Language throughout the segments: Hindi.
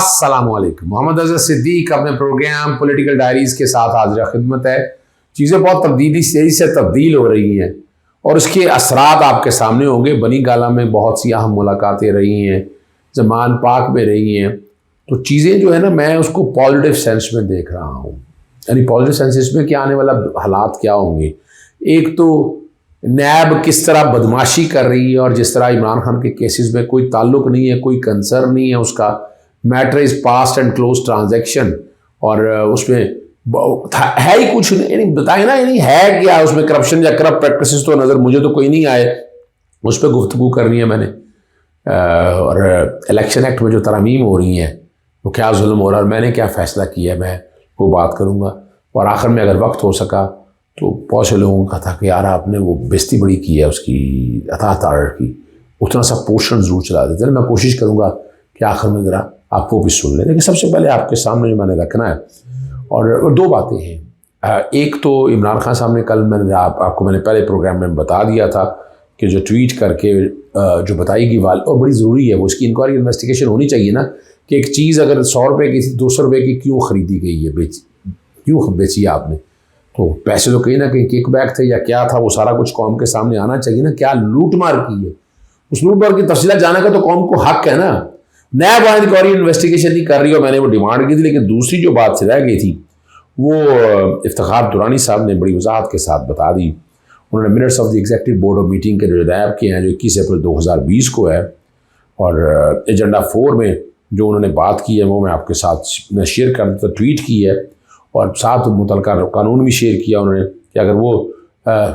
अस्सलामुअलैकुम। मोहम्मद अज़हर सिद्दीक अपने प्रोग्राम पॉलिटिकल डायरीज़ के साथ हाजिर खिदमत है। चीज़ें बहुत तेज़ी से तब्दील हो रही हैं और उसके असरात आपके सामने होंगे। बनी गाला में बहुत सी अहम मुलाकातें रही हैं, ज़मान पाक में रही हैं, तो चीज़ें जो है ना, मैं उसको पॉजिटिव सेंस में देख रहा हूँ। यानी पॉजिटिव सेंस में क्या आने वाला हालात क्या होंगे। एक तो नैब किस तरह बदमाशी कर रही है और जिस तरह इमरान खान के केसेस में कोई ताल्लुक नहीं है, कोई कंसर्न नहीं है, उसका matter is past and close transaction, और उसमें है ही कुछ नहीं, बताए ना, यानी है क्या उसमें, करप्शन या करप्ट प्रैक्टिसेस तो नज़र मुझे तो कोई नहीं आए। उस पर गुफ्तगू करनी है मैंने। और इलेक्शन एक्ट में जो तरमीम हो रही हैं वो क्या जुल्म हो रहा है और मैंने क्या फ़ैसला किया, मैं वो बात करूँगा। और आखिर में अगर वक्त हो सका तो बहुत से लोगों का था कि यार आपने वो बेइज्जती बड़ी की है उसकी अता की, उतना सा पोर्शन ज़रूर चला देते हैं। मैं कोशिश करूँगा कि आखिर में ज़रा आप वो भी सुन लें, लेकिन सबसे पहले आपके सामने जो मैंने रखना है, और दो बातें हैं। एक तो इमरान खान साहब ने कल मैंने आपको मैंने पहले प्रोग्राम में बता दिया था कि जो ट्वीट करके जो बताएगी वाल, और बड़ी ज़रूरी है वो, उसकी इंक्वायरी इन्वेस्टिगेशन होनी चाहिए ना, कि एक चीज़ अगर 100 रुपये की थी 200 रुपये की क्यों ख़रीदी गई है, क्यों बेची आपने, तो पैसे तो कहीं ना कहीं किक बैक थे या क्या था, वो सारा कुछ कौम के सामने आना चाहिए ना। क्या लूट मार की है, उस लूट मार की तफसीलात जानने का तो कौम को हक है ना। नैब इंक्वायरी इन्वेस्टिगेशन नहीं कर रही और मैंने वो डिमांड की थी, लेकिन दूसरी जो बात से रह गई थी वो इफ्तिखार दुरानी साहब ने बड़ी वजाहत के साथ बता दी। उन्होंने minutes of the executive board of meeting के जो नैब के हैं, जो 21 अप्रैल 2020 को है, और एजेंडा 4 में जो उन्होंने बात की है वो मैं आपके साथ शेयर कर देता, ट्वीट की है, और साथ मुतलका कानून भी शेयर किया उन्होंने कि अगर वो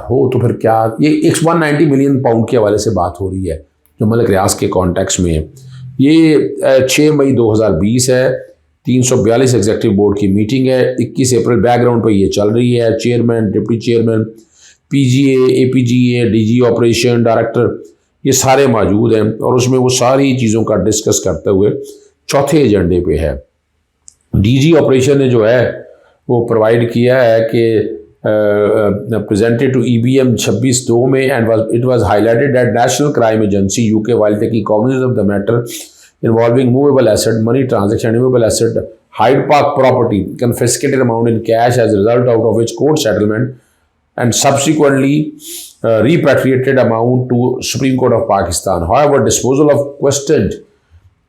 हो तो फिर क्या, ये 190 मिलियन पाउंड के हवाले से बात हो रही है जो मलिक रियाज के कॉन्टेक्स्ट में है। ये 6 मई 2020 है, 342 एग्जीक्यूटिव बोर्ड की मीटिंग है, 21 अप्रैल बैकग्राउंड पर ये चल रही है। Chairman, deputy chairman, PGA, APGA, DG operation, director, ये सारे मौजूद हैं और उसमें वो सारी चीज़ों का डिस्कस करते हुए चौथे एजेंडे पे है। DG ऑपरेशन ने जो है वो प्रोवाइड किया है कि प्रेजेंटेड टू EBM 26/2 में, and it was highlighted that national crime agency UK while taking cognizance of the matter involving movable asset, money transaction, movable asset, Hyde Park property, confiscated amount in cash as a result out of which court settlement, and subsequently repatriated amount to Supreme Court of Pakistan. However, disposal of questioned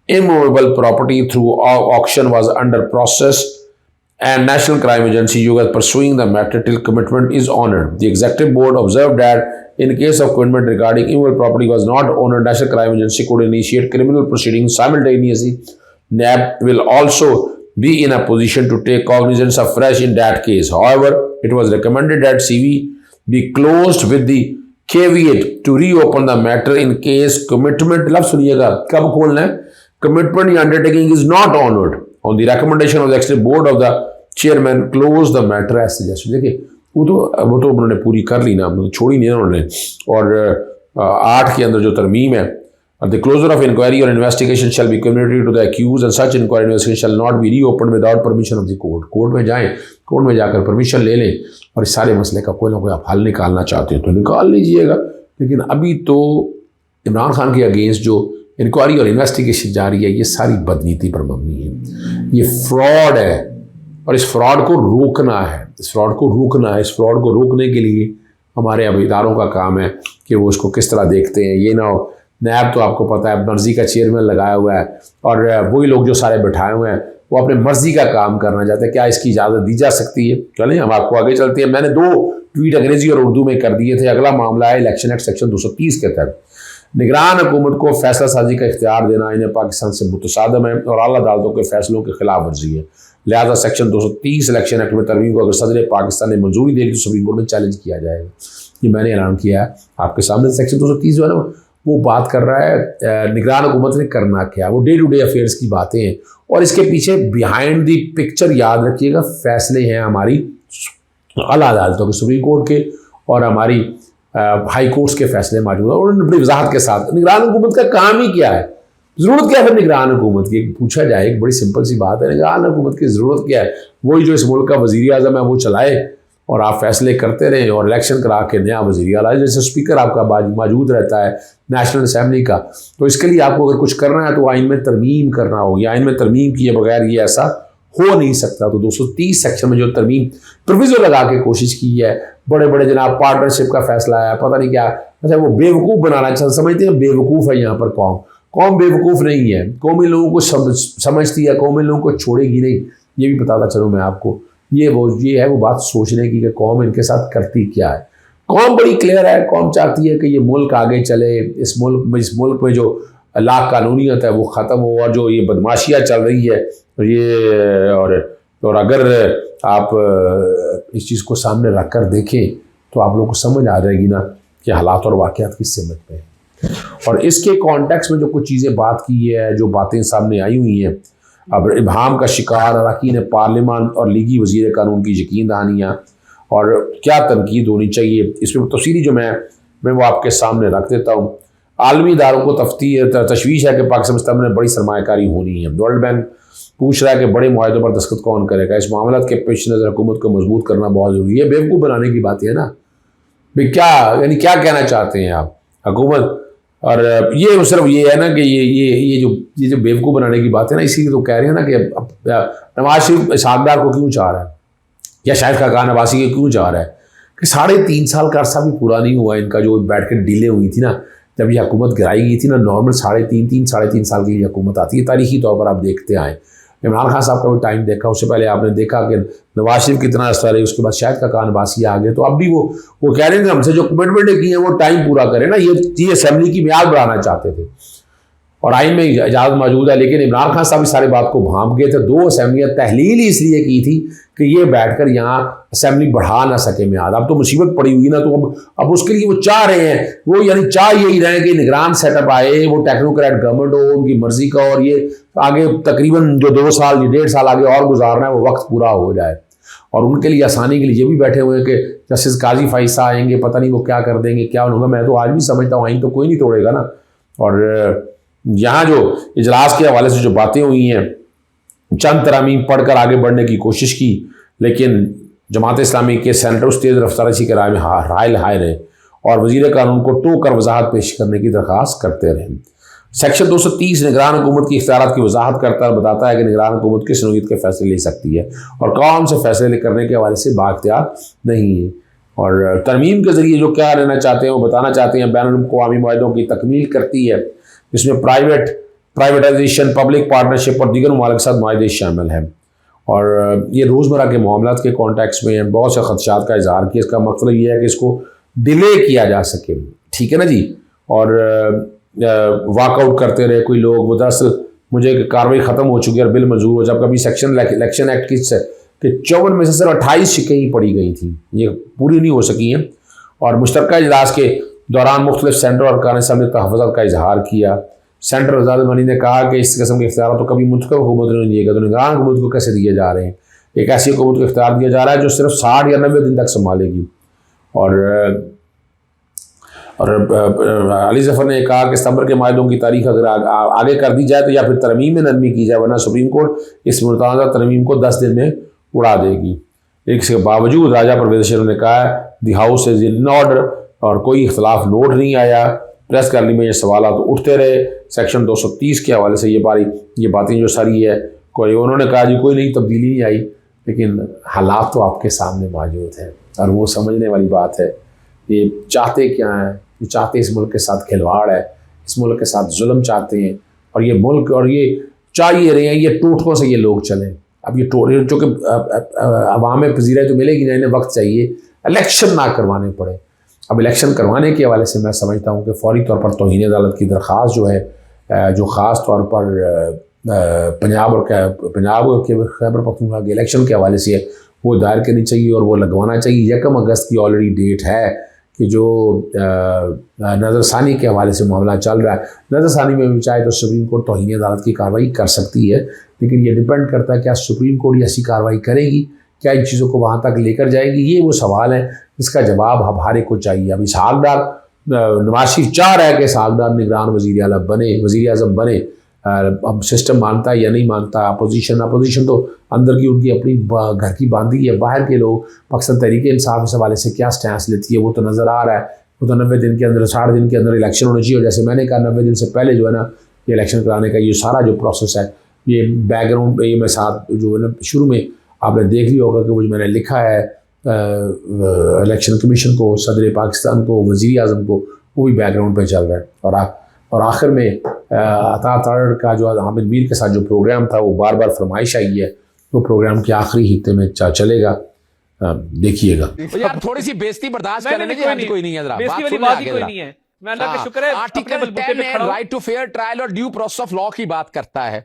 immovable property through auction was under process, and National Crime Agency UK is pursuing the matter till commitment is honored. The Executive Board observed that in case of commitment regarding immovable property was not honored, National Crime Agency could initiate criminal proceedings simultaneously. NAB will also be in a position to take cognizance afresh in that case. However, it was recommended that CV be closed with the caveat to reopen the matter in case commitment, लफ्ज़ सुनिएगा, कब खोलना है, commitment undertaking is not honored. On the recommendation of the Executive Board of the Chairman, close the matter as suggested. देखिए वो तो उन्होंने पूरी कर ली ना, मतलब छोड़ी नहीं उन्होंने। और 8 के अंदर जो तरमीम है, the closure of inquiry or investigation shall be communicated to the accused, and such inquiry investigation shall not be reopened without permission of the court. Court में जाएं, कोर्ट में जाकर परमिशन ले लें, और इस सारे मसले का कोई ना कोई आप हल निकालना चाहते हैं तो निकाल लीजिएगा। लेकिन अभी तो इमरान खान के अगेंस्ट जो इंक्वायरी और इन्वेस्टिगेशन जारी है, ये सारी बदनीति पर मबनी है, ये फ्रॉड है, और इस फ्रॉड को रोकना है, इस फ्रॉड को रोकना है। इस फ्रॉड को रोकने के लिए हमारे अब इदारों का काम है कि वो उसको किस तरह देखते हैं। ये ना हो, नैब तो आपको पता है मर्जी का चेयरमैन लगाया हुआ है, और वही लोग जो सारे बैठाए हुए हैं वो अपने मर्जी का काम करना चाहते हैं। क्या इसकी इजाज़त दी जा सकती है? चलें हम आपको आगे चलते हैं। मैंने 2 ट्वीट अंग्रेजी और उर्दू में कर दिए थे। अगला मामला है इलेक्शन एक्ट सेक्शन 230 के तहत निगरान हुकूमत को फैसला साजी का इख्तियार देना इन्हें पाकिस्तान से मुतसादम है और आला अदालतों के फैसलों के खिलाफ वर्जी है। लिहाजा सेक्शन 230 इलेक्शन एक्ट में तरमीम को अगर सदर पाकिस्तान ने मंजूरी देगी तो सुप्रीम कोर्ट में चैलेंज किया जाएगा। ये मैंने ऐलान किया है आपके सामने। सेक्शन 230 जो है ना, वो बात कर रहा है निगरान हुकूमत ने करना क्या, वो डे टू डे अफेयर्स की बातें हैं, और इसके पीछे बिहाइंड दी पिक्चर याद रखिएगा, फैसले हैं हमारी आला अदालतों के, सुप्रीम कोर्ट के, और हमारी हाई कोर्ट्स के फैसले मौजूद है। और उन्होंने बड़ी वजाहत के साथ निगरान हुकूमत का काम ही क्या है, ज़रूरत क्या है फिर निगरान हुकूमत की, पूछा जाए, एक बड़ी सिंपल सी बात है, निगरान हुकूमत की ज़रूरत क्या है? वही जो इस मुल्क का वज़ीर आज़म है वो चलाए, और आप फैसले करते रहें और इलेक्शन करा के नया वज़ीर आला, जैसे स्पीकर आपका मौजूद रहता है नेशनल असम्बली का, तो इसके लिए आपको अगर कुछ करना है तो आइन में तरमीम करना होगी। आइन में तरमीम किए बगैर ये ऐसा हो नहीं सकता। तो 230 सेक्शन में जो तरमीम प्रोविज़ो लगा के कोशिश की है, बड़े बड़े जनाब पार्टनरशिप का फैसला है, पता नहीं क्या, अच्छा वो बेवकूफ़ बनाना समझते हैं, बेवकूफ़ है यहाँ पर कौम बेवकूफ़ नहीं है। कौम इन लोगों को समझती है, कौम इन लोगों को छोड़ेगी नहीं। ये भी बताता चलूँ मैं आपको, ये है वो बात सोचने की कि कौम इनके साथ करती क्या है। कौम बड़ी क्लियर है, कौम चाहती है कि ये मुल्क आगे चले, इस मुल्क में जो लाख कानूनियत है वो ख़त्म हो, और जो ये बदमाशियाँ चल रही है ये, और अगर आप इस चीज़ को सामने रख कर देखें तो आप लोगों को समझ आ जाएगी ना कि हालात और वाक़यात किस सिमत में हैं। और इसके कॉन्टेक्स्ट में जो कुछ चीज़ें बात की है, जो बातें सामने आई हुई हैं, अब इबहाम का शिकार अरकान पार्लियामान और लीगी वज़ीर कानून की यकीन दहानियाँ और क्या तनकीद होनी चाहिए, इसमें तफसीली जो मैं वो आपके सामने रख देता हूँ। आलमी इदारों को तशवीश है कि पाकिस्तान में बड़ी सरमायाकारी होनी है। वर्ल्ड बैंक पूछ रहा है कि बड़े मुआहदों पर दस्तखत कौन करेगा। इस मामला के पेश नज़र हुकूमत को मजबूत करना बहुत ज़रूरी है। बेवकूफ़ बनाने की बात है ना भाई, क्या कहना चाहते हैं आप हुकूमत? और ये सिर्फ ये है ना कि ये जो बेवकूफ़ बनाने की बात है ना, इसीलिए तो कह रहे हैं ना कि नवाज शरीफ इसहाक़ को क्यों चाह रहा है, या शाहिद खाकान अब्बासी के क्यों चाह रहा है कि 3.5 साल का अरसा भी पूरा नहीं हुआ इनका, जो बैठ कर डिले हुई थी ना, जब ये हुकूमत गिराई गई थी ना, नॉर्मल 3.5 साल की हुकूमत आती है। तारीखी तौर पर आप देखते आए, इमरान खान साहब का भी टाइम देखा, उससे पहले आपने देखा कि नवाज शरीफ कितना अर्सा रहे, उसके बाद शाहिद खाकान अब्बासी आ गए। तो अब भी वो कह रहे हैं कि हमसे जो कमिटमेंट की है वो टाइम पूरा करें ना। ये असेंबली की मियाद बढ़ाना चाहते थे और आइन में इजाज़त मौजूद है, लेकिन इमरान खान साहब इस सारी बात को भांप गए थे। 2 असेंबलियाँ तहलील इसलिए की थी कि ये बैठकर यहाँ असेंबली बढ़ा ना सके मियाद। अब तो मुसीबत पड़ी हुई ना, तो अब उसके लिए वो चाह रहे हैं, वो यानी चाह यही रहे कि निगरान सेटअप आए, वो टेक्नोक्रेट गवर्नमेंट हो उनकी मर्जी का, और ये आगे तकरीबन जो 2 साल 1.5 साल आगे और गुजारना है वो वक्त पूरा हो जाए। और उनके लिए आसानी के लिए ये भी बैठे हुए हैं कि जस्टिस काजी फाइसा आएंगे, पता नहीं वो क्या कर देंगे, क्या होगा। मैं तो आज भी समझता हूँ आइन तो कोई नहीं तोड़ेगा ना। और यहाँ जो इजलास के हवाले से जो बातें हुई हैं, चंद तरामीम पढ़कर आगे बढ़ने की कोशिश की, लेकिन जमात इस्लामी के सेनेटर उस तेज़ रफ्तारी के राय में हाय रहे और वज़ीर कानून को टोकर वजाहत पेश करने की दरख्वास्त करते रहे। सेक्शन 230 निगरान हुकूमत की इख्तियारात की वजाहत करता है, बताता है कि निगरान हुकूमत किस नौइयत के फैसले ले सकती है और कौन से फैसले करने के हवाले से बाख्तियार नहीं है। और तरमीम के ज़रिए जो क्या लेना चाहते हैं वो बताना चाहते हैं। बैनुल अक़वामी मुआहदों की तकमील करती है, इसमें प्राइवेटाइजेशन, पब्लिक पार्टनरशिप और दीगर ममालिक के साथ माहदे शामिल हैं। और ये रोज़मर्रा के मामलात के कॉन्टेक्स्ट में बहुत से खदशात का इजहार किया। इसका मतलब ये है कि इसको डिले किया जा सके, ठीक है ना जी। और वाकआउट करते रहे कोई लोग, वो दरअसल मुझे कार्रवाई ख़त्म हो चुकी है और बिल मंजूर हो, जब कभी सेक्शन इलेक्शन एक्ट की 54 में से सिर्फ 28 शिकें ही पड़ी गई थी, ये पूरी नहीं हो सकी हैं। और मुश्तरका इजलास के दौरान मुख्तलिफ सेंटर और अरकान असम्बली तहफ़्फ़ुज़ात का इजहार किया। सेंटर रज़ाक़ मनी ने कहा कि इस किस्म के इख्तियार तो कभी मुंतखब हुकूमत ने दिए गए, तो निगरान हुकूमत को कैसे दिए जा रहे हैं। एक ऐसी हुकूमत को इख्तियार दिया जा रहा है जो सिर्फ 60 या 90 दिन तक संभालेगी। और अली ज़फ़र ने कहा कि सितंबर के माहदों की तारीख अगर आगे कर दी जाए तो या फिर तरमीम में नरमी की जाए, वरना सुप्रीम कोर्ट इस मुतनाज़ा तरमीम को 10 दिन में उड़ा देगी। इसके बावजूद राजा परवेज़ शेर ने कहा the house is in order और कोई इख्तलाफ नोट नहीं आया। प्रेस गैलरी में ये सवाल तो उठते रहे। सेक्शन 230 के हवाले से ये बातें जो सारी है, कोई उन्होंने कहा जी कोई नई तब्दीली नहीं आई, लेकिन हालात तो आपके सामने मौजूद हैं और वो समझने वाली बात है। ये चाहते क्या हैं? ये चाहते इस मुल्क के साथ खिलवाड़ है, इस मुल्क के साथ जुल्म चाहते हैं, और ये मुल्क और ये चाहिए रहे हैं ये टोटकों से ये लोग चलें। अब ये जो कि अवाम में पजीराई तो मिलेगी ना, इन्हें वक्त चाहिए, इलेक्शन ना करवाने पड़े। अब इलेक्शन करवाने के हवाले से मैं समझता हूँ कि फौरी तौर पर तौहीन अदालत की दरख्वास्त जो है, जो ख़ास तौर पर पंजाब के खैबर पख्तूनख्वा के इलेक्शन के हवाले से है, वो दायर करनी चाहिए और वो लगवाना चाहिए। 1 अगस्त की ऑलरेडी डेट है कि जो नज़रसानी के हवाले से मामला चल रहा है। नज़रसानी में भी चाहे तो सुप्रीम कोर्ट तौहीन अदालत की कार्रवाई कर सकती है, लेकिन ये डिपेंड करता है क्या सुप्रीम कोर्ट ऐसी कार्रवाई करेगी, क्या इन चीज़ों को वहाँ तक लेकर जाएगी। ये वो सवाल है जिसका जवाब हम हर एक को चाहिए। अब इसहाक़ डार, नवाज शरीफ चाह रहा है कि इसहाक़ डार निगरान वज़ीर आला बने, वज़ीर आज़म बने, अब सिस्टम मानता है या नहीं मानता। अपोजिशन तो अंदर की उनकी अपनी घर की बांधी है, बाहर के लोग पाकिस्तान तहरीक इंसाफ इस हवाले से क्या स्टैंस लेती है वो तो नज़र आ रहा है। वो तो 90 दिन के अंदर 60 दिन के अंदर इलेक्शन होने चाहिए, और जैसे मैंने कहा 90 दिन से पहले जो है ना ये इलेक्शन कराने का ये सारा जो प्रोसेस है, ये बैकग्राउंड ये मैं साथ जो है ना शुरू में आपने देख लिया होगा कि वो जो मैंने लिखा है इलेक्शन कमीशन को, सदर पाकिस्तान को, वज़ीर आज़म को, वो भी बैकग्राउंड पे चल रहा है। और आखिर में अता ताड़ का जो हामिद मीर के साथ जो प्रोग्राम था वो बार बार फरमाइश आई है, वो प्रोग्राम के आखिरी हिस्से में चलेगा, देखिएगा। यार थोड़ी सी बेइज्जती बर्दाश्त करने की कोई नहीं है, जरा बेइज्जती वाली बात ही कोई नहीं है। मैं अल्लाह का शुक्र है article 10 right to fair trial और ड्यू प्रोसेस ऑफ लॉ की बात करता है।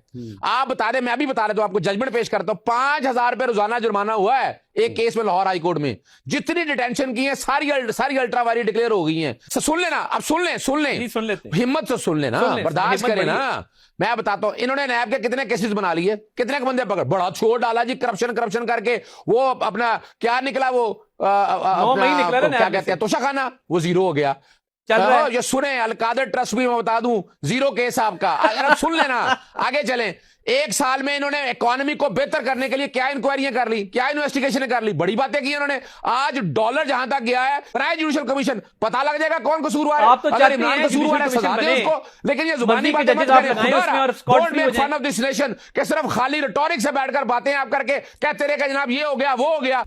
आप बता दें, मैं भी बता रहा हूं आपको, जजमेंट पेश करता हूं। 5,000 रुपए रोजाना जुर्माना हुआ है एक केस में लाहौर हाई कोर्ट में। जितनी डिटेंशन की है सारी अल्ट्रा वायरी डिक्लेयर हो गई है। सुन लेना, अब सुन लेते, हिम्मत से सुन लेना, बर्दाश्त करें ना। मैं बताता हूं, इन्होंने नैब के कितने केसेस बना लिए, कितने बंदे पकड़, बड़ा छोड़ डाला जी करप्शन करके। वो अपना क्या निकला, वो क्या कहते हैं तोशाखाना, वो जीरो हो गया। ये सुने, अलकादर ट्रस्ट भी मैं बता दूं जीरो केस आपका। अगर सुन लेना, आगे चलें। एक साल में इन्होंने इकोनॉमी को बेहतर करने के लिए क्या इंक्वायरियां कर ली, क्या इन्वेस्टिगेशन कर ली, बड़ी बातें की इन्होंने। आज डॉलर जहां तक गया है, बनाए जुडिशल कमीशन, पता लग जाएगा कौन कसूरवार है। अगर इमरान कसूरवार है सजा दें उसको, लेकिन ये जुबानी बातें मत करें। Don't make fun of this nation कि सिर्फ खाली रिटोरिक से बैठकर बातें आप करके कहते रहे कि जनाब ये हो गया वो हो गया।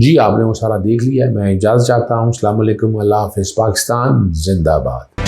जी आपने वो सारा देख लिया है। मैं इजाज़त चाहता हूँ। अस्सलाम वालेकुम, अल्लाह हाफ़िज़, पाकिस्तान जिंदाबाद।